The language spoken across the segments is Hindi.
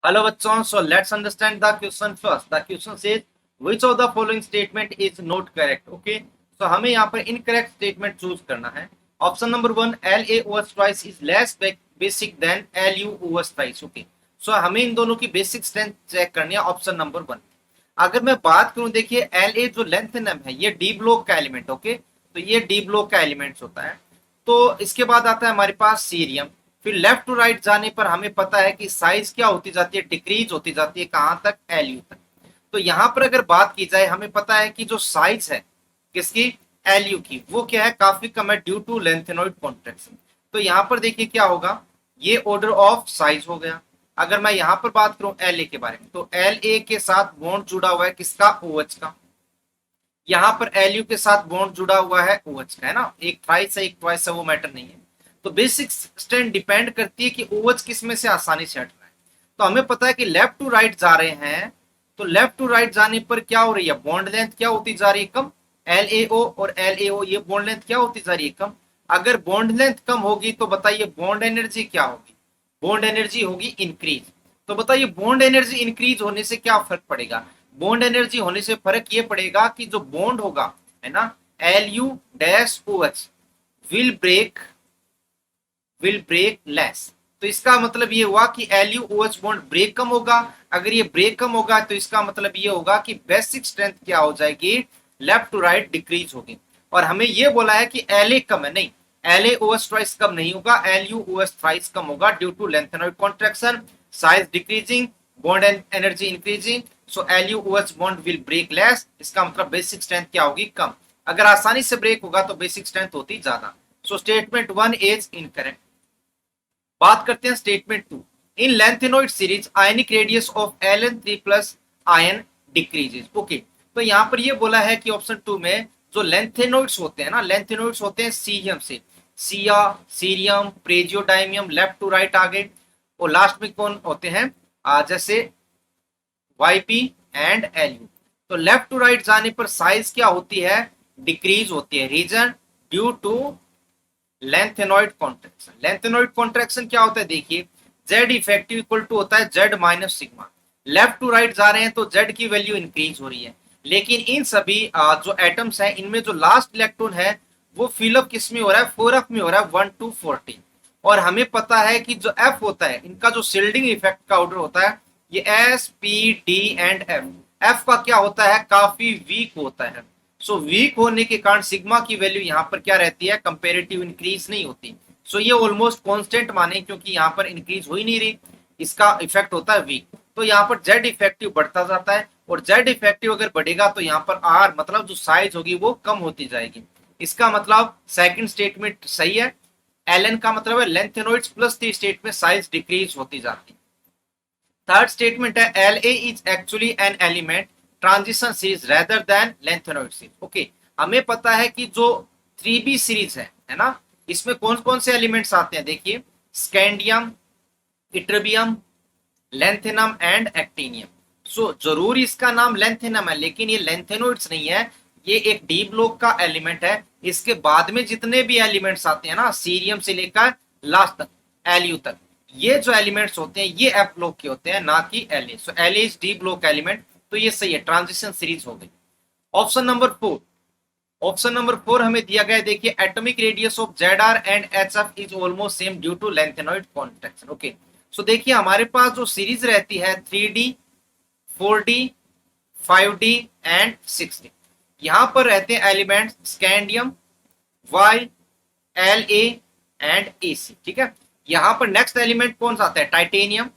Hello बच्चों, so let's understand the question first. The question says which of the following statement is not correct? Okay, so हमें यहाँ पर incorrect statement choose करना है. Option number one, LaOH twice is less basic than LuOH twice. Okay, so हमें इन दोनों की basic strength चेक करनी है. Option number one. अगर मैं बात करूं, देखिए La जो लेंथेनम है ये डी ब्लॉक का एलिमेंट. ओके, तो ये डी ब्लॉक का एलिमेंट होता है. तो इसके बाद आता है हमारे पास सीरियम. फिर लेफ्ट टू राइट जाने पर हमें पता है कि साइज क्या होती जाती है, डिक्रीज होती जाती है. कहां तक? Lu तक. तो यहां पर अगर बात की जाए, हमें पता है कि जो साइज है किसकी? Lu की, वो क्या है? काफी कम है ड्यू टू लेंथेनॉइड कॉन्ट्रैक्शन. तो यहां पर देखिए क्या होगा, ये ऑर्डर ऑफ साइज हो गया. अगर मैं यहां पर बात करूं La के बारे में, तो La के साथ बॉन्ड जुड़ा हुआ है किसका? OH का. यहां पर Lu के साथ बॉन्ड जुड़ा हुआ है OH का, है ना. एक ट्वाइस है एक ट्वाइस है, वो मैटर नहीं है. तो बेसिक स्ट्रेंथ डिपेंड करती है कि OH किस में से आसानी से हट रहा है. तो हमें पता है कि लेफ्ट टू राइट जा रहे हैं, तो लेफ्ट टू राइट जाने पर क्या हो रही है? बॉन्ड लेंथ क्या होती जा रही है? कम. LaO और LaO ये बॉन्ड लेंथ क्या होती जा रही है? कम. अगर बॉन्ड लेंथ कम होगी तो बताइए बॉन्ड एनर्जी क्या होगी? बॉन्ड एनर्जी होगी इंक्रीज. तो बताइए बॉन्ड एनर्जी इंक्रीज होने से क्या फर्क पड़ेगा? बॉन्ड एनर्जी होने से फर्क ये पड़ेगा कि जो बॉन्ड होगा, है ना, Lu-OH विल ब्रेक लेस. तो इसका मतलब ये हुआ कि LuOH बॉन्ड ब्रेक कम होगा. अगर ये ब्रेक कम होगा तो इसका मतलब ये होगा कि बेसिक स्ट्रेंथ क्या हो जाएगी? लेफ्ट टू राइट डिक्रीज होगी. और हमें ये बोला है कि La कम है. नहीं, LaOH ट्वाइस कम नहीं होगा, LuOH थ्राइस कम होगा due to lanthanoid contraction, size decreasing, bond energy increasing. So LuOH bond will break less. इसका मतलब बेसिक स्ट्रेंथ क्या होगी? कम. अगर आसानी से ब्रेक होगा तो बेसिक स्ट्रेंथ होती ज्यादा. So statement one is incorrect. बात करते हैं statement two. In lanthanoid series ionic radius of Ln3 plus ion decreases. Okay, तो यहां पर ये बोला है कि ऑप्शन टू में जो लेंथेनॉइड्स होते हैं ना, लेंथेनॉइड्स होते हैं सीरियम से. सिया, cerium, praseodymium, left to right आ गए. और लास्ट में कौन होते हैं? जैसे Yp एंड Lu. तो लेफ्ट टू राइट जाने पर साइज क्या होती है? डिक्रीज होती है. Reason? Due to lanthanoid contraction. Lanthanoid contraction क्या होता है? देखिए Z इफेक्टिव इक्वल टू होता है Z minus sigma. Left to right जा रहे हैं तो Z की वैल्यू इंक्रीज हो रही है. लेकिन इन सभी जो एटम्स हैं, इनमें जो लास्ट इलेक्ट्रॉन है वो फिलअप किस में हो रहा है? 4f में हो रहा है, 1 to 14. और हमें पता है कि जो F होता है, इनका जो शिल्डिंग इफेक्ट का ऑर्डर होता है, ये S, P, D and F. F का क्या होता है? काफी वीक होता है. सो वीक होने के कारण सिग्मा की वैल्यू यहाँ पर क्या रहती है? कंपेरेटिव इंक्रीज नहीं होती. सो ये ऑलमोस्ट कांस्टेंट माने, क्योंकि यहाँ पर इंक्रीज हो ही नहीं रही. इसका इफेक्ट होता है वीक. तो यहाँ पर Z इफेक्टिव बढ़ता जाता है, और Z इफेक्टिव अगर बढ़ेगा तो यहाँ पर R मतलब जो साइज होगी वो कम होती जाएगी. इसका मतलब सेकंड स्टेटमेंट सही है. Ln का मतलब है लेंथेनॉइड्स प्लस थ्री स्टेट में साइज डिक्रीज होती जाती. थर्ड स्टेटमेंट है La is actually an element transition series rather than lanthanoid series. Okay, हमें पता है कि जो 3b सीरीज है ना, इसमें कौन कौन से एलिमेंट्स आते हैं? देखिए स्कैंडियम, इट्रबियम, लेंथेनम एंड एक्टिनियम. सो जरूर इसका नाम लेंथेनम है, लेकिन ये लेंथेनॉइड्स नहीं है, ये एक डी ब्लॉक का एलिमेंट है. इसके बाद में जितने भी एलिमेंट्स आते हैं ना, सीरियम से लेकर लास्ट तक Lu तक, ये जो एलिमेंट्स होते हैं ये F ब्लॉक के होते हैं, ना कि La. So La is D block element. तो ये सही है, ट्रांजिशन सीरीज हो गई. Option number 4. ऑप्शन नंबर 4 हमें दिया गया है. देखिए atomic radius of Zr and HF is almost same due to lanthanoid contraction. Okay, so देखिए हमारे पास जो सीरीज रहती है 3D, 4D, 5D and 6D. यहां पर रहते हैं element scandium, Y, La and Ac. ठीक है, यहां पर नेक्स्ट एलिमेंट कौन सा आता है? Titanium,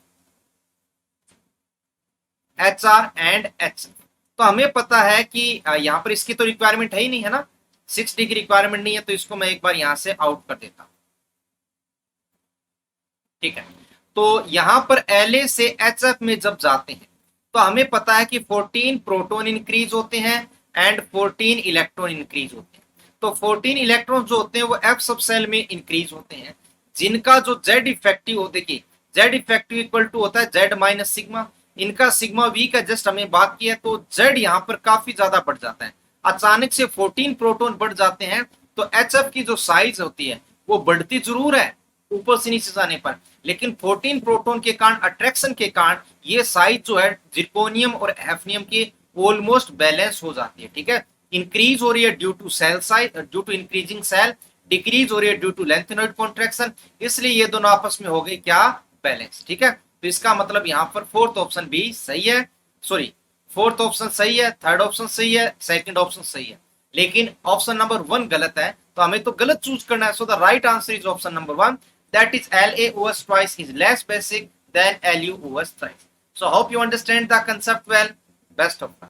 HR and H. तो हमें पता है कि यहां पर इसकी तो रिक्वायरमेंट है ही नहीं, है ना. 6D की रिक्वायरमेंट नहीं है, तो इसको मैं एक बार यहां से आउट कर देता हूं. ठीक है, तो यहां पर La से HF में जब जाते हैं तो हमें पता है कि 14 प्रोटॉन इंक्रीज होते हैं एंड 14 इलेक्ट्रॉन इंक्रीज होते हैं. तो 14 इलेक्ट्रॉन जो होते हैं वो F सब सेल में इंक्रीज होते हैं, जिनका जो Z इफेक्टिव हो, देखिए Z इफेक्टिव इक्वल टू होता है Z माइनस सिग्मा. इनका सिग्मा वी का जस्ट हमें बात की है, तो Z यहाँ पर काफी ज्यादा बढ़ जाता है. अचानक से 14 प्रोटॉन बढ़ जाते हैं, तो HF की जो साइज होती है वो बढ़ती जरूर है ऊपर से नीचे जाने पर, लेकिन 14 प्रोटॉन के कारण अट्रैक्शन के कारण ये साइज जो है जिरकोनियम और हैफनियम की ऑलमोस्ट बैलेंस हो जाती है। ठीक है, इंक्रीज हो रही है due to shell size, due to increasing shell, decrease हो रही है ड्यू टू लेंथेनॉइड कॉन्ट्रैक्शन, इसलिए ये दोनों आपस में हो गए क्या, बैलेंस। ठीक है, तो इसका मतलब यहाँ पर फोर्थ ऑप्शन भी सही है, सॉरी फोर्थ ऑप्शन सही है, थर्ड ऑप्शन सही है, सेकंड ऑप्शन सही है, लेकिन ऑप्शन नंबर 1 गलत है, तो हमें तो गलत चूज करना है। So the right answer is option number 1, that is LaOH twice is less basic than LuOH thrice. So hope you understand the concept well. Best of luck.